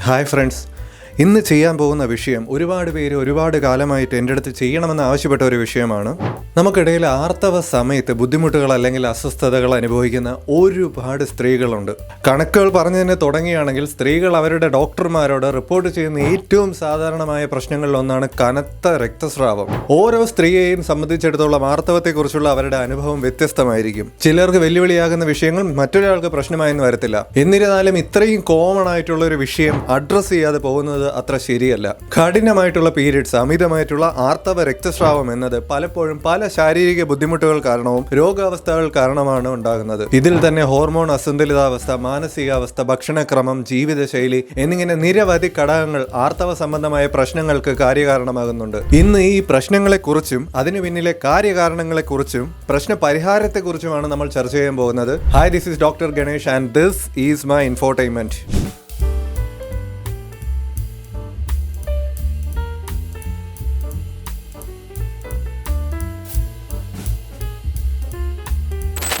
Hi friends, ഇന്ന് ചെയ്യാൻ പോകുന്ന വിഷയം ഒരുപാട് പേര് ഒരുപാട് കാലമായിട്ട് എൻ്റെ അടുത്ത് ചെയ്യണമെന്ന് ആവശ്യപ്പെട്ട ഒരു വിഷയമാണ്. നമുക്കിടയിൽ ആർത്തവ സമയത്ത് ബുദ്ധിമുട്ടുകൾ അല്ലെങ്കിൽ അസ്വസ്ഥതകൾ അനുഭവിക്കുന്ന ഒരുപാട് സ്ത്രീകളുണ്ട്. കണക്കുകൾ പറഞ്ഞു തന്നെ തുടങ്ങുകയാണെങ്കിൽ സ്ത്രീകൾ അവരുടെ ഡോക്ടർമാരോട് റിപ്പോർട്ട് ചെയ്യുന്ന ഏറ്റവും സാധാരണമായ പ്രശ്നങ്ങളിലൊന്നാണ് കനത്ത രക്തസ്രാവം. ഓരോ സ്ത്രീയെയും സംബന്ധിച്ചിടത്തോളം ആർത്തവത്തെക്കുറിച്ചുള്ള അവരുടെ അനുഭവം വ്യത്യസ്തമായിരിക്കും. ചിലർക്ക് വെല്ലുവിളിയാകുന്ന വിഷയങ്ങൾ മറ്റൊരാൾക്ക് പ്രശ്നമായെന്ന് വരത്തില്ല. എന്നിരുന്നാലും ഇത്രയും കോമൺ ആയിട്ടുള്ള ഒരു വിഷയം അഡ്രസ് ചെയ്യാതെ പോകുന്നത് അത്ര ശരിയല്ല. കഠിനമായിട്ടുള്ള പീരിയഡ്സ്, അമിതമായിട്ടുള്ള ആർത്തവ രക്തസ്രാവം എന്നത് പലപ്പോഴും പല ശാരീരിക ബുദ്ധിമുട്ടുകൾ കാരണവും രോഗാവസ്ഥകൾ കാരണമാണ് ഉണ്ടാകുന്നത്. ഇതിൽ തന്നെ ഹോർമോൺ അസന്തുലിതാവസ്ഥ, മാനസികാവസ്ഥ, ഭക്ഷണക്രമം, ജീവിതശൈലി എന്നിങ്ങനെ നിരവധി ഘടകങ്ങൾ ആർത്തവ സംബന്ധമായ പ്രശ്നങ്ങൾക്ക് കാര്യകാരണമാകുന്നുണ്ട്. ഇന്ന് ഈ പ്രശ്നങ്ങളെക്കുറിച്ചും അതിനു പിന്നിലെ കാര്യകാരണങ്ങളെക്കുറിച്ചും പ്രശ്ന പരിഹാരത്തെക്കുറിച്ചുമാണ് നമ്മൾ ചർച്ച ചെയ്യാൻ പോകുന്നത്. Hi, this is doctor Ganesh and this is my infotainment.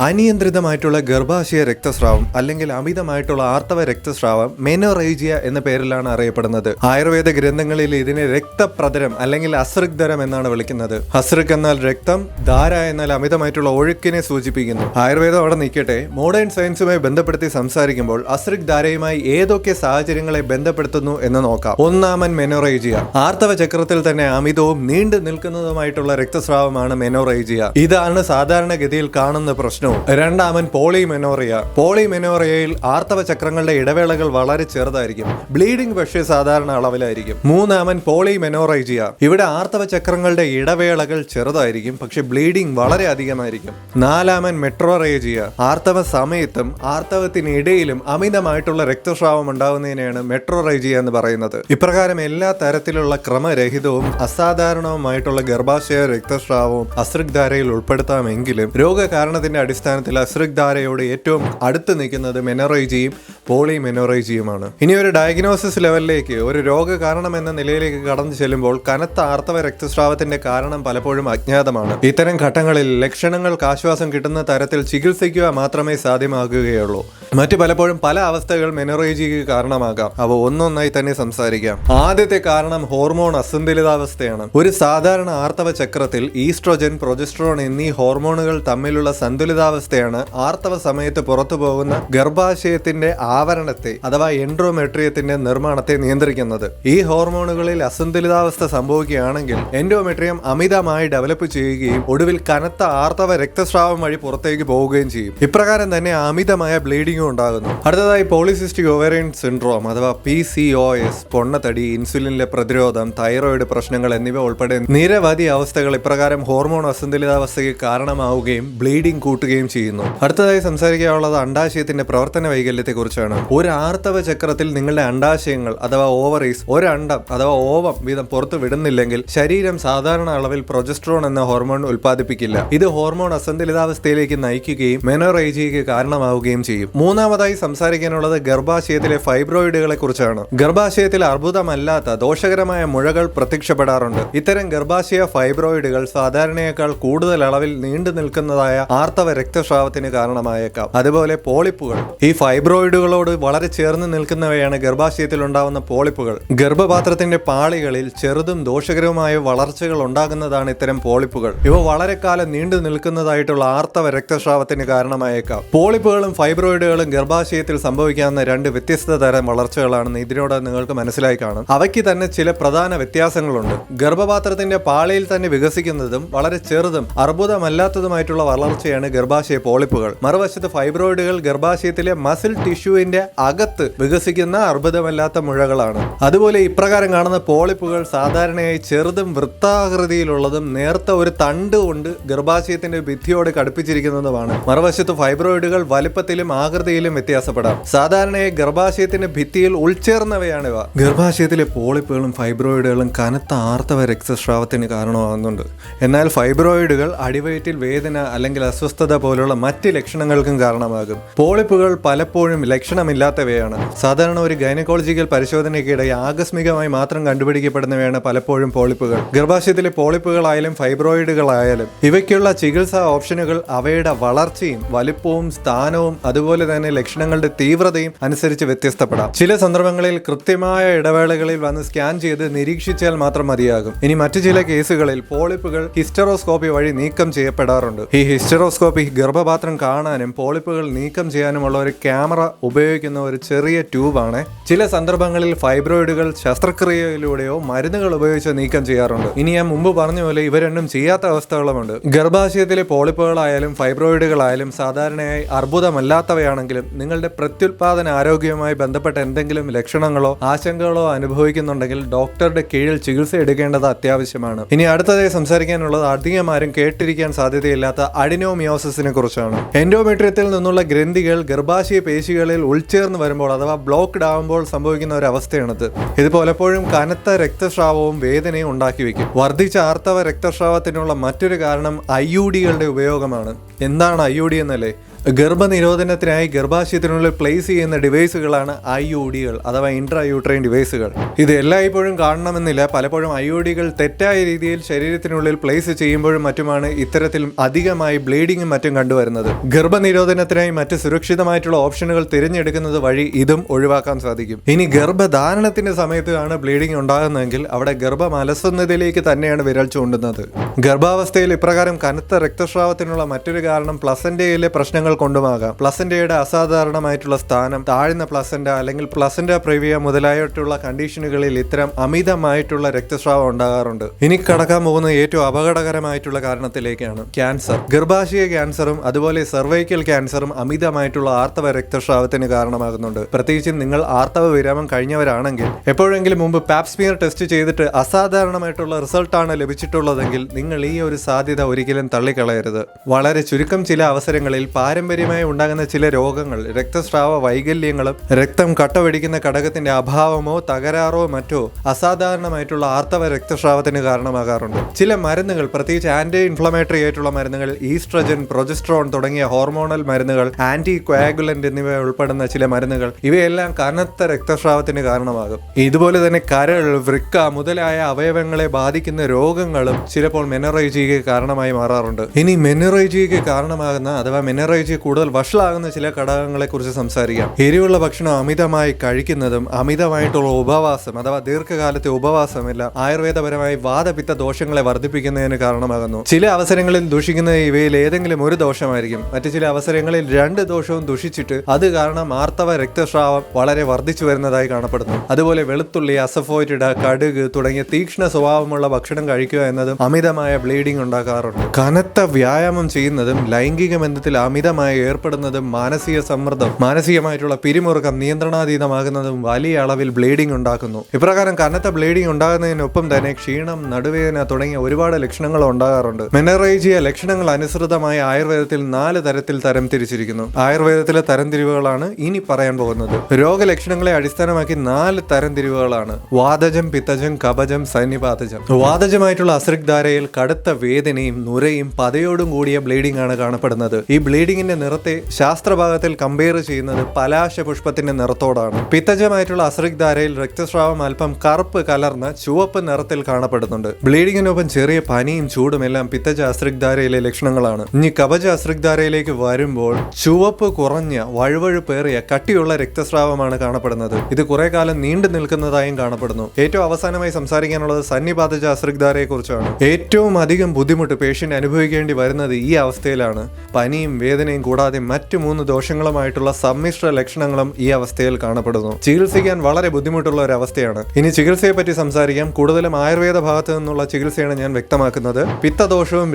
അനിയന്ത്രിതമായിട്ടുള്ള ഗർഭാശയ രക്തസ്രാവം അല്ലെങ്കിൽ അമിതമായിട്ടുള്ള ആർത്തവ രക്തസ്രാവം മെനോറേജിയ എന്ന പേരിലാണ് അറിയപ്പെടുന്നത്. ആയുർവേദ ഗ്രന്ഥങ്ങളിൽ ഇതിനെ രക്തപ്രതരം അല്ലെങ്കിൽ അസൃഗ്ധരം എന്നാണ് വിളിക്കുന്നത്. അസൃഗ് എന്നാൽ രക്തം, ധാര എന്നാൽ അമിതമായിട്ടുള്ള ഒഴുക്കിനെ സൂചിപ്പിക്കുന്നു. ആയുർവേദം അവിടെ നിൽക്കട്ടെ, മോഡേൺ സയൻസുമായി ബന്ധപ്പെടുത്തി സംസാരിക്കുമ്പോൾ അസൃഗ് ധാരയുമായി ഏതൊക്കെ സാഹചര്യങ്ങളെ ബന്ധപ്പെടുത്തുന്നു എന്ന് നോക്കാം. ഒന്നാമൻ മെനോറേജിയ. ആർത്തവ ചക്രത്തിൽ തന്നെ അമിതവും നീണ്ടു നിൽക്കുന്നതുമായിട്ടുള്ള രക്തസ്രാവമാണ് മെനോറേജിയ. ഇതാണ് സാധാരണഗതിയിൽ കാണുന്ന പ്രശ്നം. രണ്ടാമൻ പോളിമെനോറിയ. പോളിമെനോറിയയിൽ ആർത്തവ ചക്രങ്ങളുടെ ഇടവേളകൾ വളരെ ചെറുതായിരിക്കും. ബ്ലീഡിംഗ് പക്ഷേ സാധാരണ അളവിലായിരിക്കും. മൂന്നാമൻ പോളിമെനോറേജിയ. ഇവിടെ ആർത്തവ ചക്രങ്ങളുടെ ഇടവേളകൾ ചെറുതായിരിക്കും, പക്ഷെ ബ്ലീഡിംഗ് വളരെ അധികമായിരിക്കും. നാലാമൻ മെട്രോറേജിയ. ആർത്തവ സമയത്തും ആർത്തവത്തിനിടയിലും അമിതമായിട്ടുള്ള രക്തസ്രാവം ഉണ്ടാകുന്നതിനെയാണ് മെട്രോറേജിയ എന്ന് പറയുന്നത്. ഇപ്രകാരം എല്ലാ തരത്തിലുള്ള ക്രമരഹിതവും അസാധാരണവുമായിട്ടുള്ള ഗർഭാശയ രക്തസ്രാവവും അസൃഗ്ധാരയിൽ ഉൾപ്പെടുത്താമെങ്കിലും രോഗകാരണത്തിന്റെ അടിസ്ഥാനത്തിൽ അസൃഗ്ധാരയോട് ഏറ്റവും അടുത്ത് നിൽക്കുന്നത് മെനോറേജിയും പോളിമെനോറേജിയുമാണ്. ഇനി ഒരു ഡയഗ്നോസിസ് ലെവലിലേക്ക്, ഒരു രോഗകാരണം എന്ന നിലയിലേക്ക് കടന്നു ചെല്ലുമ്പോൾ കനത്ത ആർത്തവ രക്തസ്രാവത്തിന്റെ കാരണം പലപ്പോഴും അജ്ഞാതമാണ്. ഇത്തരം ഘട്ടങ്ങളിൽ ലക്ഷണങ്ങൾക്ക് ആശ്വാസം കിട്ടുന്ന തരത്തിൽ ചികിത്സിക്കുക മാത്രമേ സാധ്യമാകുകയുള്ളൂ. മറ്റു പലപ്പോഴും പല അവസ്ഥകൾ മെനോറേജിക്ക് കാരണമാകാം. അവ ഒന്നൊന്നായി തന്നെ സംസാരിക്കാം. ആദ്യത്തെ കാരണം ഹോർമോൺ അസന്തുലിതാവസ്ഥയാണ്. ഒരു സാധാരണ ആർത്തവ ചക്രത്തിൽ ഈസ്ട്രോജൻ, പ്രൊജസ്ട്രോൺ എന്നീ ഹോർമോണുകൾ തമ്മിലുള്ള സന്തുലിതാവസ്ഥയാണ് ആർത്തവ സമയത്ത് പുറത്തു പോകുന്ന ഗർഭാശയത്തിന്റെ ആവരണത്തെ അഥവാ എൻഡോമെട്രിയത്തിന്റെ നിർമ്മാണത്തെ നിയന്ത്രിക്കുന്നത്. ഈ ഹോർമോണുകളിൽ അസന്തുലിതാവസ്ഥ സംഭവിക്കുകയാണെങ്കിൽ എൻഡോമെട്രിയം അമിതമായി ഡെവലപ്പ് ചെയ്യുകയും ഒടുവിൽ കനത്ത ആർത്തവ രക്തസ്രാവം വഴി പുറത്തേക്ക് പോവുകയും ചെയ്യും. ഇപ്രകാരം തന്നെ അമിതമായ ബ്ലീഡിംഗ് ഉണ്ടാകുന്നു. അടുത്തതായി പോളിസിസ്റ്റിക് ഓവേറിയൻ സിൻഡ്രോം അഥവാ PCOS, പൊണ്ണത്തടി, ഇൻസുലിനിലെ പ്രതിരോധം, തൈറോയിഡ് പ്രശ്നങ്ങൾ എന്നിവ ഉൾപ്പെടെ നിരവധി അവസ്ഥകൾ ഇപ്രകാരം ഹോർമോൺ അസന്തുലിതാവസ്ഥയ്ക്ക് കാരണമാവുകയും ബ്ലീഡിംഗ് കൂട്ടുകയും ചെയ്യുന്നു. അടുത്തതായി സംസാരിക്കാനുള്ളത് അണ്ഡാശയത്തിന്റെ പ്രവർത്തന വൈകല്യത്തെ കുറിച്ചാണ്. ഒരു ആർത്തവ ചക്രത്തിൽ നിങ്ങളുടെ അണ്ഡാശയങ്ങൾ അഥവാ ഓവറീസ് ഒരണ്ഡം അഥവാ ഓവം വീതം പുറത്തു വിടുന്നില്ലെങ്കിൽ ശരീരം സാധാരണ അളവിൽ പ്രൊജസ്ട്രോൺ എന്ന ഹോർമോൺ ഉൽപ്പാദിപ്പിക്കില്ല. ഇത് ഹോർമോൺ അസന്തുലിതാവസ്ഥയിലേക്ക് നയിക്കുകയും മെനോറേജിയയ്ക്ക് കാരണമാവുകയും ചെയ്യും. മൂന്നാമതായി സംസാരിക്കാനുള്ളത് ഗർഭാശയത്തിലെ ഫൈബ്രോയിഡുകളെ കുറിച്ചാണ്. ഗർഭാശയത്തിൽ അർബുദമല്ലാത്ത ദോഷകരമായ മുഴകൾ പ്രത്യക്ഷപ്പെടാറുണ്ട്. ഇത്തരം ഗർഭാശയ ഫൈബ്രോയിഡുകൾ സാധാരണയേക്കാൾ കൂടുതൽ അളവിൽ നീണ്ടു നിൽക്കുന്നതായ ആർത്തവ രക്തസ്രാവത്തിന് കാരണമായേക്കാം. അതുപോലെ പോളിപ്പുകൾ. ഈ ഫൈബ്രോയിഡുകളോട് വളരെ ചേർന്ന് നിൽക്കുന്നവയാണ് ഗർഭാശയത്തിൽ ഉണ്ടാവുന്ന പോളിപ്പുകൾ. ഗർഭപാത്രത്തിന്റെ പാളികളിൽ ചെറുതും ദോഷകരവുമായ വളർച്ചകൾ ഉണ്ടാകുന്നതാണ് ഇത്തരം പോളിപ്പുകൾ. ഇവ വളരെ കാലം നീണ്ടു നിൽക്കുന്നതായിട്ടുള്ള ആർത്തവ രക്തസ്രാവത്തിന് കാരണമായേക്കാം. പോളിപ്പുകളും ഫൈബ്രോയിഡുകളും ഗർഭാശയത്തിൽ സംഭവിക്കാവുന്ന രണ്ട് വ്യത്യസ്ത തരം വളർച്ചകളാണെന്ന് ഇതിനോട് നിങ്ങൾക്ക് മനസ്സിലായി കാണും. അവയ്ക്ക് തന്നെ ചില പ്രധാന വ്യത്യാസങ്ങളുണ്ട്. ഗർഭപാത്രത്തിന്റെ പാളിയിൽ തന്നെ വികസിക്കുന്നതും വളരെ ചെറുതും അർബുദമല്ലാത്തതുമായിട്ടുള്ള വളർച്ചയാണ് ഗർഭാശയ പോളിപ്പുകൾ. മറുവശത്ത് ഫൈബ്രോയിഡുകൾ ഗർഭാശയത്തിലെ മസിൽ ടിഷ്യൂവിന്റെ അകത്ത് വികസിക്കുന്ന അർബുദമല്ലാത്ത മുഴകളാണ്. അതുപോലെ ഇപ്രകാരം കാണുന്ന പോളിപ്പുകൾ സാധാരണയായി ചെറുതും വൃത്താകൃതിയിലുള്ളതും നേർത്ത ഒരു തണ്ട് കൊണ്ട് ഗർഭാശയത്തിന്റെ ഭിത്തിയോട് ഘടിപ്പിച്ചിരിക്കുന്നതുമാണ്. മറുവശത്ത് ഫൈബ്രോയിഡുകൾ വലിപ്പത്തിലും ആകൃതിയിലും വ്യത്യാസപ്പെടാം. സാധാരണയായി ഗർഭാശയത്തിന്റെ ഭിത്തിയിൽ ഉൾച്ചേർന്നവയാണിവ. ഗർഭാശയത്തിലെ പോളിപ്പുകളും ഫൈബ്രോയിഡുകളും കനത്ത ആർത്തവ രക്തസ്രാവത്തിന് കാരണമാകുന്നുണ്ട്. എന്നാൽ ഫൈബ്രോയിഡുകൾ അടിവയറ്റിൽ വേദന അല്ലെങ്കിൽ അസ്വസ്ഥത പോലുള്ള മറ്റ് ലക്ഷണങ്ങൾക്കും കാരണമാകും. പോളിപ്പുകൾ പലപ്പോഴും ലക്ഷണമില്ലാത്തവയാണ്. സാധാരണ ഒരു ഗൈനക്കോളജിക്കൽ പരിശോധനയ്ക്കിടെ ആകസ്മികമായി മാത്രം കണ്ടുപിടിക്കപ്പെടുന്നവയാണ് പലപ്പോഴും പോളിപ്പുകൾ. ഗർഭാശയത്തിലെ പോളിപ്പുകളായാലും ഫൈബ്രോയിഡുകളായാലും ഇവയ്ക്കുള്ള ചികിത്സാ ഓപ്ഷനുകൾ അവയുടെ വളർച്ചയും വലുപ്പവും സ്ഥാനവും അതുപോലെ തന്നെ ലക്ഷണങ്ങളുടെ തീവ്രതയും അനുസരിച്ച് വ്യത്യസ്തപ്പെടാം. ചില സന്ദർഭങ്ങളിൽ കൃത്യമായ ഇടവേളകളിൽ വന്ന് സ്കാൻ ചെയ്ത് നിരീക്ഷിച്ചാൽ മാത്രം മതിയാകും. ഇനി മറ്റു ചില കേസുകളിൽ പോളിപ്പുകൾ ഹിസ്റ്ററോസ്കോപ്പി വഴി നീക്കം ചെയ്യപ്പെടാറുണ്ട്. ഈ ഹിസ്റ്ററോസ്കോപ്പി ഗർഭപാത്രം കാണാനും പോളിപ്പുകൾ നീക്കം ചെയ്യാനുമുള്ള ഒരു ക്യാമറ ഉപയോഗിക്കുന്ന ഒരു ചെറിയ ട്യൂബാണ്. ചില സന്ദർഭങ്ങളിൽ ഫൈബ്രോയിഡുകൾ ശസ്ത്രക്രിയയിലൂടെയോ മരുന്നുകൾ ഉപയോഗിച്ച് നീക്കം ചെയ്യാറുണ്ട്. ഇനി ഞാൻ മുമ്പ് പറഞ്ഞ പോലെ ഇവ രണ്ടും ചെയ്യാത്ത അവസ്ഥകളുമുണ്ട്. ഗർഭാശയത്തിലെ പോളിപ്പുകളായാലും ഫൈബ്രോയിഡുകളായാലും സാധാരണയായി അർബുദമല്ലാത്തവയാണെങ്കിലും നിങ്ങളുടെ പ്രത്യുൽപാദന ആരോഗ്യവുമായി ബന്ധപ്പെട്ട എന്തെങ്കിലും ലക്ഷണങ്ങളോ ആശങ്കകളോ അനുഭവിക്കുന്നുണ്ടെങ്കിൽ ഡോക്ടറുടെ കീഴിൽ ചികിത്സ എടുക്കേണ്ടത് അത്യാവശ്യമാണ്. ഇനി അടുത്തതായി സംസാരിക്കാനുള്ളത് അധികം ആരും കേട്ടിരിക്കാൻ സാധ്യതയില്ലാത്ത അഡിനോമിയോസിസിനെ കുറിച്ചാണ്. എൻഡോമെട്രിയത്തിൽ നിന്നുള്ള ഗ്രന്ഥികൾ ഗർഭാശയ പേശികളിൽ ഉൾച്ചേർന്ന് വരുമ്പോൾ അഥവാ ബ്ലോക്ക്ഡ് ആവുമ്പോൾ സംഭവിക്കുന്ന ഒരു അവസ്ഥയാണിത്. ഇത് പലപ്പോഴും കനത്ത രക്തസ്രാവവും വേദനയും ഉണ്ടാക്കി വെക്കും. വർദ്ധിച്ച ആർത്തവ രക്തസ്രാവത്തിനുള്ള മറ്റൊരു കാരണം IUDകളുടെ ഉപയോഗമാണ്. എന്താണ് IUD എന്നല്ലേ? ഗർഭനിരോധനത്തിനായി ഗർഭാശയത്തിനുള്ളിൽ പ്ലേസ് ചെയ്യുന്ന ഡിവൈസുകളാണ് IUDകൾ അഥവാ ഇൻട്രാ യൂട്രൈൻ ഡിവൈസുകൾ. ഇത് എല്ലായ്പ്പോഴും കാണണമെന്നില്ല. പലപ്പോഴും IUDകൾ തെറ്റായ രീതിയിൽ ശരീരത്തിനുള്ളിൽ പ്ലേസ് ചെയ്യുമ്പോഴും മറ്റുമാണ് ഇത്തരത്തിൽ അധികമായി ബ്ലീഡിങ്ങും മറ്റും കണ്ടുവരുന്നത്. ഗർഭനിരോധനത്തിനായി മറ്റ് സുരക്ഷിതമായിട്ടുള്ള ഓപ്ഷനുകൾ തിരഞ്ഞെടുക്കുന്നത് വഴി ഇതും ഒഴിവാക്കാൻ സാധിക്കും. ഇനി ഗർഭധാരണത്തിന്റെ സമയത്താണ് ബ്ലീഡിംഗ് ഉണ്ടാകുന്നതെങ്കിൽ അവിടെ ഗർഭം അലസുന്നതിലേക്ക് തന്നെയാണ് വിരൽ ചൂണ്ടുന്നത്. ഗർഭാവസ്ഥയിൽ ഇപ്രകാരം കനത്ത രക്തസ്രാവത്തിനുള്ള മറ്റൊരു കാരണം പ്ലസന്റയിലെ പ്രശ്നങ്ങൾ കൊണ്ടുമാകാം. പ്ലസന്റയുടെ അസാധാരണമായിട്ടുള്ള സ്ഥാനം, താഴ്ന്ന പ്ലസന്റ അല്ലെങ്കിൽ പ്ലസന്റ പ്രിവിയ മുതലായിട്ടുള്ള കണ്ടീഷനുകളിൽ ഇത്തരം അമിതമായിട്ടുള്ള രക്തസ്രാവം ഉണ്ടാകാറുണ്ട്. ഇനി കടക്കാൻ പോകുന്ന ഏറ്റവും അപകടകരമായിട്ടുള്ള കാരണത്തിലേക്കാണ് ക്യാൻസർ. ഗർഭാശയ ക്യാൻസറും അതുപോലെ സെർവൈക്കൽ ക്യാൻസറും അമിതമായിട്ടുള്ള ആർത്തവ രക്തസ്രാവത്തിന് കാരണമാകുന്നുണ്ട്. പ്രത്യേകിച്ചും നിങ്ങൾ ആർത്തവ വിരാമം കഴിഞ്ഞവരാണെങ്കിൽ എപ്പോഴെങ്കിലും മുമ്പ് പാപ്സ്മിയർ ടെസ്റ്റ് ചെയ്തിട്ട് അസാധാരണമായിട്ടുള്ള റിസൾട്ടാണ് ലഭിച്ചിട്ടുള്ളതെങ്കിൽ നിങ്ങൾ ഈ ഒരു സാധ്യത ഒരിക്കലും തള്ളിക്കളയരുത്. വളരെ ചുരുക്കം ചില അവസരങ്ങളിൽ പാരമ്പര്യമായി ഉണ്ടാകുന്ന ചില രോഗങ്ങൾ, രക്തസ്രാവ വൈകല്യങ്ങളും രക്തം കട്ടപിടിക്കുന്ന ഘടകത്തിന്റെ അഭാവമോ തകരാറോ മറ്റോ അസാധാരണമായിട്ടുള്ള ആർത്തവ രക്തസ്രാവത്തിന് കാരണമാകാറുണ്ട്. ചില മരുന്നുകൾ, പ്രത്യേകിച്ച് ആന്റി ഇൻഫ്ലമേറ്ററി ആയിട്ടുള്ള മരുന്നുകൾ, ഈസ്ട്രജൻ, പ്രൊജസ്ട്രോൺ തുടങ്ങിയ ഹോർമോണൽ മരുന്നുകൾ, ആന്റി കോയാഗുലന്റ് എന്നിവ ഉൾപ്പെടുന്ന ചില മരുന്നുകൾ, ഇവയെല്ലാം കനത്ത രക്തസ്രാവത്തിന് കാരണമാകും. ഇതുപോലെ തന്നെ കരൾ, വൃക്ക മുതലായ അവയവങ്ങളെ ബാധിക്കുന്ന രോഗങ്ങളും ചിലപ്പോൾ മെനോറേജിയയ്ക്ക് കാരണമായി മാറാറുണ്ട്. ഇനി മെനോറേജിയയ്ക്ക് കാരണമാകുന്ന അഥവാ മെനോറേജിയ കൂടുതൽ വഷളാകുന്ന ചില ഘടകങ്ങളെ കുറിച്ച് സംസാരിക്കാം. എരിവുള്ള ഭക്ഷണം അമിതമായി കഴിക്കുന്നതും അമിതമായിട്ടുള്ള ഉപവാസം അഥവാ ദീർഘകാലത്തെ ഉപവാസമെല്ലാം ആയുർവേദപരമായി വാതപിത്ത ദോഷങ്ങളെ വർദ്ധിപ്പിക്കുന്നതിന് കാരണമാകുന്നു. ചില അവസരങ്ങളിൽ ദൂഷിക്കുന്ന ഇവയിൽ ഏതെങ്കിലും ഒരു ദോഷമായിരിക്കും. മറ്റു ചില അവസരങ്ങളിൽ രണ്ട് ദോഷവും ദുഷിച്ചിട്ട് അത് കാരണം ആർത്തവ രക്തസ്രാവം വളരെ വർദ്ധിച്ചു വരുന്നതായി കാണപ്പെടുന്നു. അതുപോലെ വെളുത്തുള്ളി, അസഫോയിറ്റിഡ, കടുക് തുടങ്ങിയ തീക്ഷ്ണ സ്വഭാവമുള്ള ഭക്ഷണം കഴിക്കുക എന്നതും അമിതമായ ബ്ലീഡിംഗ് ഉണ്ടാക്കാറുണ്ട്. കനത്ത വ്യായാമം ചെയ്യുന്നതും ലൈംഗിക ബന്ധത്തിൽ അമിതമായി ഏർപ്പെടുന്നതും മാനസിക സമ്മർദ്ദം, മാനസികമായിട്ടുള്ള പിരിമുറുക്കം നിയന്ത്രണാതീതമാകുന്നതും വലിയ അളവിൽ ബ്ലീഡിംഗ് ഉണ്ടാക്കുന്നു. ഇപ്രകാരം കനത്ത ബ്ലീഡിംഗ് ഉണ്ടാകുന്നതിനൊപ്പം തന്നെ ക്ഷീണം, നടുവേദന തുടങ്ങിയ ഒരുപാട് ലക്ഷണങ്ങൾ ഉണ്ടാകാറുണ്ട്. മെനോറേജിയ ലക്ഷണങ്ങൾ അനുസൃതമായി ആയുർവേദത്തിൽ 4 തരത്തിൽ തരംതിരിച്ചിരിക്കുന്നു. ആയുർവേദത്തിലെ തരംതിരിവുകളാണ് ഇനി പറയാൻ പോകുന്നത്. രോഗലക്ഷണങ്ങളെ അടിസ്ഥാനമാക്കി 4 തരംതിരിവുകളാണ്: വാതജം, പിത്തജം, കഫജം, സന്നിപാതജം. വാതജമായിട്ടുള്ള അശ്രിഗ്ധാരയിൽ കടുത്ത വേദനയും നുരയും പതയോടും കൂടിയ ബ്ലീഡിംഗ് ആണ് കാണപ്പെടുന്നത്. ഈ ബ്ലീഡിങ്ങിന്റെ നിറത്തെ ശാസ്ത്രഭാഗത്തിൽ കമ്പയർ ചെയ്യുന്നത് പലാശ പുഷ്പത്തിന്റെ നിറത്തോടാണ്. പിത്തജമായിട്ടുള്ള അശ്രിഗ്ധാരയിൽ രക്തസ്രാവം അല്പം കറുപ്പ് കലർന്ന ചുവപ്പ് നിറത്തിൽ കാണപ്പെടുന്നുണ്ട്. ബ്ലീഡിങ്ങിനൊപ്പം ചെറിയ പനിയും ചൂടും എല്ലാം പിത്തജ അശ്രിഗ്ധാരയിലെ ലക്ഷണങ്ങളാണ്. ഇനി കഫജ അശ്രിഗ്ധാരയിലേക്ക് വരുമ്പോൾ ചുവപ്പ് കുറഞ്ഞ വഴുവഴുപ്പേറിയ കട്ടിയുള്ള രക്തസ്രാവമാണ് കാണപ്പെടുന്നത്. ഇത് കുറെ കാലം നീണ്ടു നിൽക്കുന്നതായും കാണപ്പെടുന്നു. ഏറ്റവും അവസാനമായി സംസാരിക്കാനുള്ളത് സന്നിപാതജ അശ്രിഗ്ധാരയെ കുറിച്ചാണ്. ഏറ്റവും അധികം ബുദ്ധിമുട്ട് പേഷ്യന്റ് അനുഭവിക്കേണ്ടി വരുന്നത് ഈ അവസ്ഥയിലാണ്. പനിയും വേദനയും കൂടാതെ മറ്റു 3 ദോഷങ്ങളുമായിട്ടുള്ള സമ്മിശ്ര ലക്ഷണങ്ങളും ഈ അവസ്ഥയിൽ കാണപ്പെടുന്നു. ചികിത്സിക്കാൻ വളരെ ബുദ്ധിമുട്ടുള്ള ഒരു അവസ്ഥയാണ്. ഇനി ചികിത്സയെ പറ്റി സംസാരിക്കാം. കൂടുതലും ആയുർവേദ ഭാഗത്തു നിന്നുള്ള ചികിത്സയാണ് ഞാൻ വ്യക്തമാക്കുന്നത്. പിത്തദോഷവും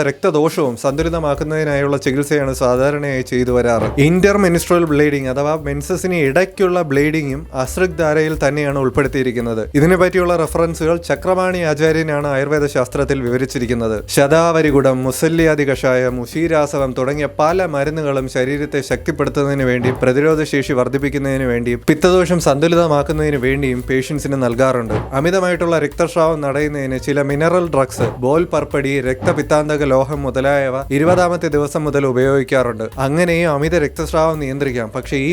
രക്തദോഷവും സന്തുലിതമാക്കുന്നതിനായുള്ള ചികിത്സയാണ് സാധാരണയായി ചെയ്തു വരാറ്. ഇന്റർമെൻസ്ട്രൽ ബ്ലീഡിംഗ് അഥവാ മെൻസസിന് ഇടയ്ക്കുള്ള ബ്ലീഡിംഗും അശ്രിഗ്ധാരയിൽ തന്നെയാണ് ഉൾപ്പെടുത്തിയിരിക്കുന്നത്. ഇതിനെ പറ്റിയുള്ള റെഫറൻസുകൾ ചക്രപാണി ആചാര്യനാണ് ആയുർവേദ ശാസ്ത്രത്തിൽ വിവരിച്ചിരിക്കുന്നത്. ശതാവരികുടം, മുസല്യാദി കഷായം, ഉശീരാസവം തുടങ്ങിയ തുടങ്ങിയ പല മരുന്നുകളും ശരീരത്തെ ശക്തിപ്പെടുത്തുന്നതിന് വേണ്ടി, പ്രതിരോധശേഷി വർദ്ധിപ്പിക്കുന്നതിന് വേണ്ടിയും പിത്തദോഷം സന്തുലിതമാക്കുന്നതിന് വേണ്ടിയും പേഷ്യൻസിന് നൽകാറുണ്ട്. അമിതമായിട്ടുള്ള രക്തസ്രാവം തടയുന്നതിന് ചില മിനറൽ ഡ്രഗ്സ്, ബോൽ പർപ്പടി, രക്തപിത്താന്തക ലോഹം മുതലായവ 20ാമത്തെ ദിവസം മുതൽ ഉപയോഗിക്കാറുണ്ട്. അങ്ങനെയും അമിത രക്തസ്രാവം നിയന്ത്രിക്കാം. പക്ഷേ ഈ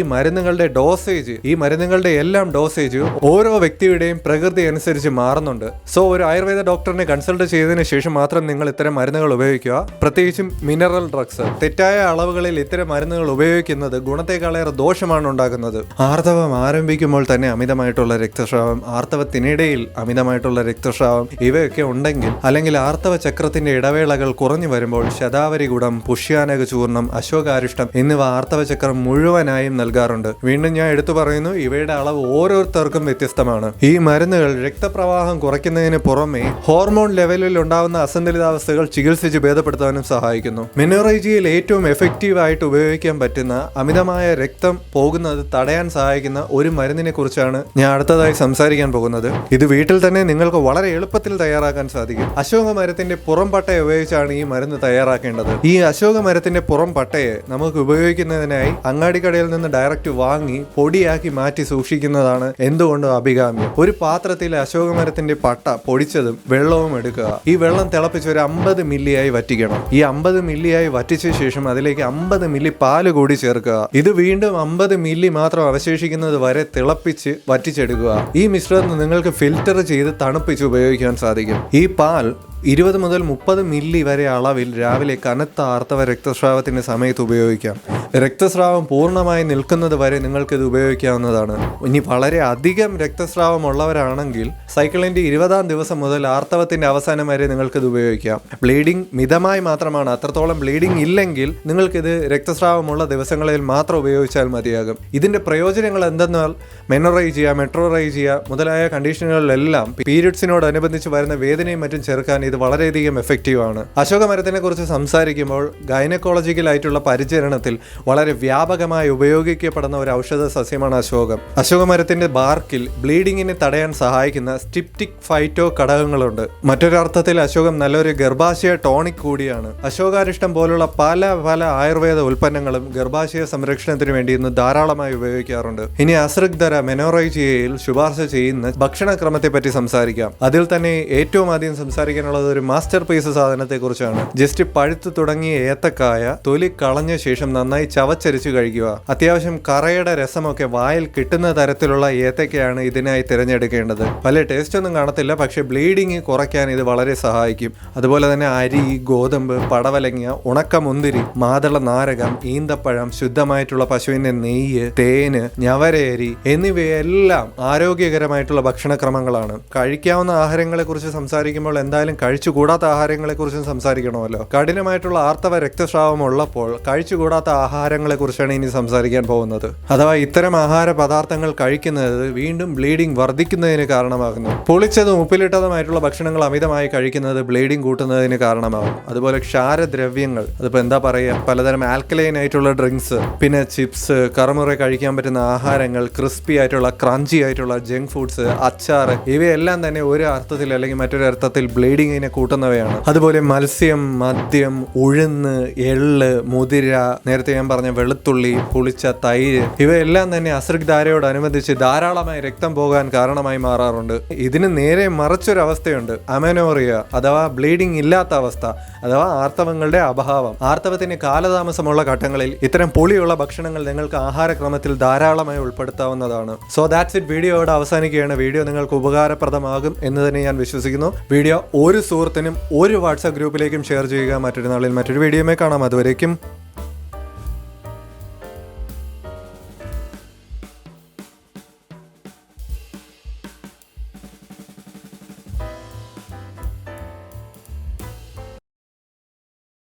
മരുന്നുകളുടെ എല്ലാം ഡോസേജ് ഓരോ വ്യക്തിയുടെയും പ്രകൃതി അനുസരിച്ച് മാറുന്നുണ്ട്. സോ ഒരു ആയുർവേദ ഡോക്ടറിനെ കൺസൾട്ട് ചെയ്തതിനു ശേഷം മാത്രം നിങ്ങൾ ഇത്തരം മരുന്നുകൾ ഉപയോഗിക്കുക. പ്രത്യേകിച്ചും മിനറൽ ഡ്രഗ്സ്. തെറ്റായ അളവുകളിൽ ഇത്തരം മരുന്നുകൾ ഉപയോഗിക്കുന്നത് ഗുണത്തെക്കാളേറെ ദോഷമാണ് ഉണ്ടാക്കുന്നത്. ആർത്തവം ആരംഭിക്കുമ്പോൾ തന്നെ അമിതമായിട്ടുള്ള രക്തസ്രാവം, ആർത്തവത്തിനിടയിൽ അമിതമായിട്ടുള്ള രക്തസ്രാവം ഇവയൊക്കെ ഉണ്ടെങ്കിൽ, അല്ലെങ്കിൽ ആർത്തവ ചക്രത്തിന്റെ ഇടവേളകൾ കുറഞ്ഞു വരുമ്പോൾ ശതാവരി ഗുണം, പുഷ്യാനക ചൂർണം, അശ്വകാരിഷ്ടം എന്നിവ ആർത്തവ ചക്രം മുഴുവനായും നൽകാറുണ്ട്. വീണ്ടും ഞാൻ എടുത്തു പറയുന്നു, ഇവയുടെ അളവ് ഓരോരുത്തർക്കും വ്യത്യസ്തമാണ്. ഈ മരുന്നുകൾ രക്തപ്രവാഹം കുറയ്ക്കുന്നതിന് പുറമെ ഹോർമോൺ ലെവലിൽ ഉണ്ടാവുന്ന അസന്തുലിതാവസ്ഥകൾ ചികിത്സിച്ച് ഭേദപ്പെടുത്താനും സഹായിക്കുന്നു. മെനോറേജിയയിൽ ഏറ്റവും എഫക്റ്റീവ് ആയിട്ട് ഉപയോഗിക്കാൻ പറ്റുന്ന, അമിതമായ രക്തം പോകുന്നത് തടയാൻ സഹായിക്കുന്ന ഒരു മരുന്നിനെ കുറിച്ചാണ് ഞാൻ അടുത്തതായി സംസാരിക്കാൻ പോകുന്നത്. ഇത് വീട്ടിൽ തന്നെ നിങ്ങൾക്ക് വളരെ എളുപ്പത്തിൽ തയ്യാറാക്കാൻ സാധിക്കും. അശോക മരത്തിന്റെ പുറം പട്ടയ ഉപയോഗിച്ചാണ് ഈ മരുന്ന് തയ്യാറാക്കേണ്ടത്. ഈ അശോക മരത്തിന്റെ പുറം പട്ടയെ നമുക്ക് ഉപയോഗിക്കുന്നതിനായി അങ്ങാടിക്കടയിൽ നിന്ന് ഡയറക്റ്റ് വാങ്ങി പൊടിയാക്കി മാറ്റി സൂക്ഷിക്കുന്നതാണ് എന്തുകൊണ്ടും അഭികാമ്യം. ഒരു പാത്രത്തിൽ അശോകമരത്തിന്റെ പട്ട പൊടിച്ചതും വെള്ളവും എടുക്കുക. ഈ വെള്ളം തിളപ്പിച്ച് ഒരു 50 മില്ലിയായി വറ്റിക്കണം. ഈ 50 മില്ലിയായി വറ്റിച്ച ശേഷം അതിലേക്ക് 50 മില്ലി പാല് കൂടി ചേർക്കുക. ഇത് വീണ്ടും 50 മില്ലി മാത്രം അവശേഷിക്കുന്നത് വരെ തിളപ്പിച്ച് വറ്റിച്ചെടുക്കുക. ഈ മിശ്രിതം നിങ്ങൾക്ക് ഫിൽറ്റർ ചെയ്ത് തണുപ്പിച്ച് ഉപയോഗിക്കാൻ സാധിക്കും. ഈ പാൽ 20 മുതൽ 30 മില്ലി വരെ അളവിൽ രാവിലെ കനത്ത ആർത്തവ രക്തസ്രാവത്തിന്റെ സമയത്ത് ഉപയോഗിക്കാം. രക്തസ്രാവം പൂർണ്ണമായി നിൽക്കുന്നത് വരെ നിങ്ങൾക്കിത് ഉപയോഗിക്കാവുന്നതാണ്. ഇനി വളരെ അധികം രക്തസ്രാവം ഉള്ളവരാണെങ്കിൽ സൈക്കിളിന്റെ 20ാം ദിവസം മുതൽ ആർത്തവത്തിന്റെ അവസാനം വരെ നിങ്ങൾക്കിത് ഉപയോഗിക്കാം. ബ്ലീഡിംഗ് മിതമായി മാത്രമാണ്. അത്രത്തോളം ബ്ലീഡിംഗ് ഇല്ലെങ്കിൽ നിങ്ങൾക്കിത് രക്തസ്രാവമുള്ള ദിവസങ്ങളിൽ മാത്രം ഉപയോഗിച്ചാൽ മതിയാകും. ഇതിന്റെ പ്രയോജനങ്ങൾ എന്തെന്നാൽ മെനോറേജിയ, മെട്രോറേജിയ മുതലായ കണ്ടീഷനുകളിലെല്ലാം പീരിയഡ്സിനോടനുബന്ധിച്ച് വരുന്ന വേദനയും മറ്റും ചെറുക്കാൻ ഇത് വളരെയധികം എഫക്റ്റീവ് ആണ്. അശോകമരത്തിനെ കുറിച്ച് സംസാരിക്കുമ്പോൾ ഗൈനക്കോളജിക്കൽ ആയിട്ടുള്ള പരിചരണത്തിൽ വളരെ വ്യാപകമായി ഉപയോഗിക്കപ്പെടുന്ന ഒരു ഔഷധ സസ്യമാണ് അശോകം. അശോകമരത്തിന്റെ ബാർക്കിൽ ബ്ലീഡിങ്ങിനെ തടയാൻ സഹായിക്കുന്ന സ്റ്റിപ്റ്റിക് ഫൈറ്റോ ഘടകങ്ങളുണ്ട്. മറ്റൊരർത്ഥത്തിൽ അശോകം നല്ലൊരു ഗർഭാശയ ടോണിക് കൂടിയാണ്. അശോകാരിഷ്ടം പോലുള്ള പല ആയുർവേദ ഉൽപ്പന്നങ്ങളും ഗർഭാശയ സംരക്ഷണത്തിന് വേണ്ടി ഇന്ന് ധാരാളമായി ഉപയോഗിക്കാറുണ്ട്. ഇനി അശ്രദ്ധര മെനോറേജിയയിൽ ശുപാർശ ചെയ്യുന്ന ഭക്ഷണക്രമത്തെ പറ്റി സംസാരിക്കാം. അതിൽ തന്നെ ഏറ്റവും ആദ്യം സംസാരിക്കാനുള്ളത് ഒരു മാസ്റ്റർ പീസ് സാധനത്തെ കുറിച്ചാണ്. ജസ്റ്റ് പഴുത്തു തുടങ്ങിയ ഏത്തക്കായ തൊലി കളഞ്ഞ ശേഷം നന്നായി ചവച്ചരിച്ചു കഴിക്കുക. അത്യാവശ്യം കറയുടെ രസമൊക്കെ വായിൽ കിട്ടുന്ന തരത്തിലുള്ള ഏത്തക്കയാണ് ഇതിനായി തിരഞ്ഞെടുക്കേണ്ടത്. വലിയ ടേസ്റ്റ് ഒന്നും കാണത്തില്ല, പക്ഷെ ബ്ലീഡിങ് കുറയ്ക്കാൻ ഇത് വളരെ സഹായിക്കും. അതുപോലെ തന്നെ അരി, ഗോതമ്പ്, പടവലങ്ങ, ഉണക്കമുന്തിരി, മാതള നാരകം, ഈന്തപ്പഴം, ശുദ്ധമായിട്ടുള്ള പശുവിന്റെ നെയ്യ്, തേന്, ഞവരയരി എന്നിവയെല്ലാം ആരോഗ്യകരമായിട്ടുള്ള ഭക്ഷണക്രമങ്ങളാണ്. കഴിക്കാവുന്ന ആഹാരങ്ങളെ കുറിച്ച് സംസാരിക്കുമ്പോൾ എന്തായാലും കഴിച്ചുകൂടാത്ത ആഹാരങ്ങളെ കുറിച്ചും സംസാരിക്കണമല്ലോ. കഠിനമായിട്ടുള്ള ആർത്തവ രക്തസ്രാവം ഉള്ളപ്പോൾ കഴിച്ചുകൂടാത്ത ആഹാരങ്ങളെ കുറിച്ചാണ് ഇനി സംസാരിക്കാൻ പോകുന്നത്. അഥവാ ഇത്തരം ആഹാര പദാർത്ഥങ്ങൾ കഴിക്കുന്നത് വീണ്ടും ബ്ലീഡിംഗ് വർദ്ധിക്കുന്നതിന് കാരണമാകുന്നു. പൊളിച്ചതും ഉപ്പിലിട്ടതുമായിട്ടുള്ള ഭക്ഷണങ്ങൾ അമിതമായി കഴിക്കുന്നത് ബ്ലീഡിംഗ് കൂട്ടുന്നതിന് കാരണമാകും. അതുപോലെ ക്ഷാരദ്രവ്യങ്ങൾ, അതിപ്പോ എന്താ പറയുക, പലതരം ആൽക്കലൈൻ ആയിട്ടുള്ള ഡ്രിങ്ക്സ്, പിന്നെ ചിപ്സ്, കറുമുറ കഴിക്കാൻ പറ്റുന്ന ആഹാരങ്ങൾ, ക്രിസ്പി ആയിട്ടുള്ള ക്രഞ്ചി ആയിട്ടുള്ള ജങ്ക് ഫുഡ്സ്, അച്ചാർ, ഇവയെല്ലാം തന്നെ ഒരു അർത്ഥത്തിൽ അല്ലെങ്കിൽ മറ്റൊരു അർത്ഥത്തിൽ ബ്ലീഡിങ്ങിനെ കൂട്ടുന്നവയാണ്. അതുപോലെ മത്സ്യം, മദ്യം, ഉഴുന്ന്, എള്ള്, മുതിര, നേരത്തെ ഞാൻ പറഞ്ഞ വെളുത്തുള്ളി, പുളിച്ച തൈര്, ഇവയെല്ലാം തന്നെ അശ്രദ്ധയോടനുബന്ധിച്ച് ധാരാളമായി രക്തം പോകാൻ കാരണമായി മാറാറുണ്ട്. ഇതിന് നേരെ മറിച്ചൊരവസ്ഥയുണ്ട്, അമെനോറിയ അഥവാ ബ്ലീഡിംഗ് ഇല്ലാത്ത അവസ്ഥ, അഥവാ ആർത്തവങ്ങളുടെ അഭാവം. ആർത്തവത്തിന് കാലതാമസമുള്ള ഘട്ടങ്ങളിൽ ഇത്തരം പുളിയുള്ള ഭക്ഷണങ്ങൾ നിങ്ങൾക്ക് ആഹാരക്രമത്തിൽ ധാരാളമായി ഉൾപ്പെടുത്താവുന്നതാണ്. So that's it. വീഡിയോ ഇവിടെ അവസാനിക്കുകയാണ്. വീഡിയോ നിങ്ങൾക്ക് ഉപകാരപ്രദമാകും എന്ന് തന്നെ ഞാൻ വിശ്വസിക്കുന്നു. വീഡിയോ ഒരു സുഹൃത്തിനും ഒരു വാട്സാപ്പ് ഗ്രൂപ്പിലേക്കും ഷെയർ ചെയ്യുക. മറ്റൊരു നാളിൽ മറ്റൊരു വീഡിയോയുമായി കാണാം. അതുവരേക്കും